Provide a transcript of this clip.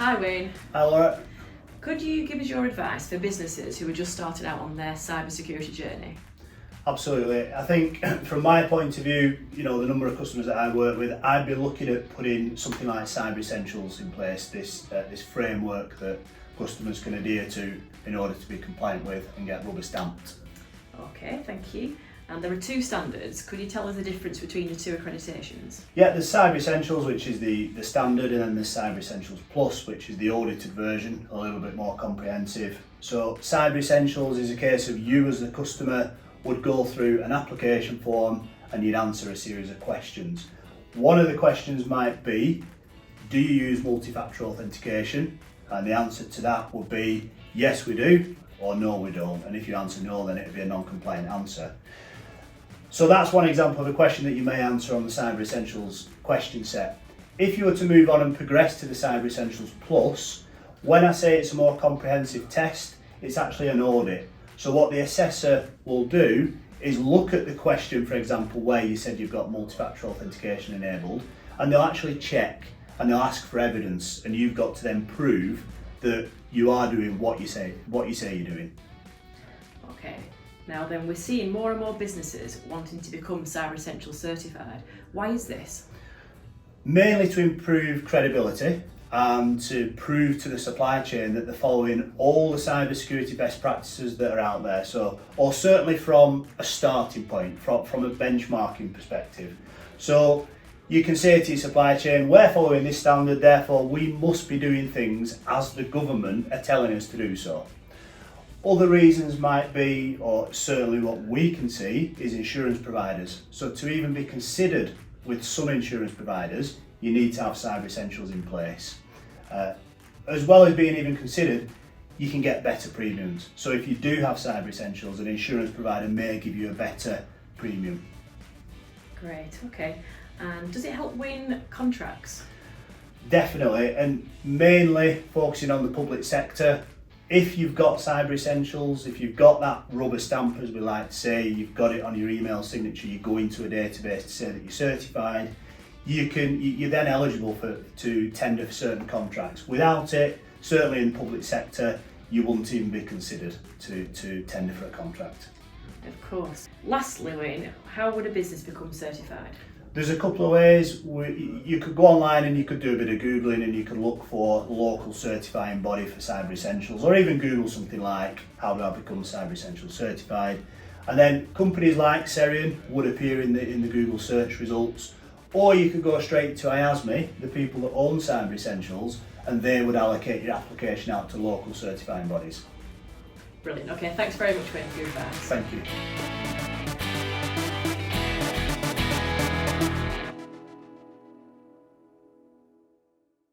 Hi Wayne. Hi Laura. Could you give us your advice for businesses who are just starting out on their cybersecurity journey? Absolutely. I think from my point of view, the number of customers that I work with, I'd be looking at putting something like Cyber Essentials in place, this framework that customers can adhere to in order to be compliant with and get rubber stamped. Okay, thank you. And there are two standards. Could you tell us the difference between the two accreditations? Yeah, there's Cyber Essentials, which is the standard, and then there's Cyber Essentials Plus, which is the audited version, a little bit more comprehensive. So Cyber Essentials is a case of you as the customer would go through an application form and you'd answer a series of questions. One of the questions might be, do you use multi-factor authentication? And the answer to that would be, yes we do, or no we don't. And if you answer no, then it would be a non-compliant answer. So that's one example of a question that you may answer on the Cyber Essentials question set. If you were to move on and progress to the Cyber Essentials Plus, when I say it's a more comprehensive test, it's actually an audit. So what the assessor will do is look at the question, for example, where you said you've got multi-factor authentication enabled, and they'll actually check and they'll ask for evidence, and you've got to then prove that you are doing what you say you're doing. Okay. Now then, we're seeing more and more businesses wanting to become Cyber Essentials certified. Why is this? Mainly to improve credibility and to prove to the supply chain that they're following all the cybersecurity best practices that are out there. So, or certainly from a starting point, from a benchmarking perspective. So you can say to your supply chain, we're following this standard, therefore we must be doing things as the government are telling us to do so. Other reasons might be, or certainly what we can see, is insurance providers. So to even be considered with some insurance providers, you need to have Cyber Essentials in place. As well as being even considered, you can get better premiums. So if you do have Cyber Essentials, an insurance provider may give you a better premium. Great, okay. And does it help win contracts? Definitely, and mainly focusing on the public sector. If you've got Cyber Essentials, if you've got that rubber stamp, as we like to say, you've got it on your email signature, you go into a database to say that you're certified, you're then eligible to tender for certain contracts. Without it, certainly in the public sector, you wouldn't even be considered to tender for a contract. Of course. Lastly, Wayne, how would a business become certified? There's a couple of ways. You could go online and you could do a bit of Googling and you could look for local certifying body for Cyber Essentials, or even Google something like, how do I become Cyber Essentials certified? And then companies like Serian would appear in the Google search results, or you could go straight to IASME, the people that own Cyber Essentials, and they would allocate your application out to local certifying bodies. Brilliant. Okay, thanks very much, Wayne, for your advice. Thank you.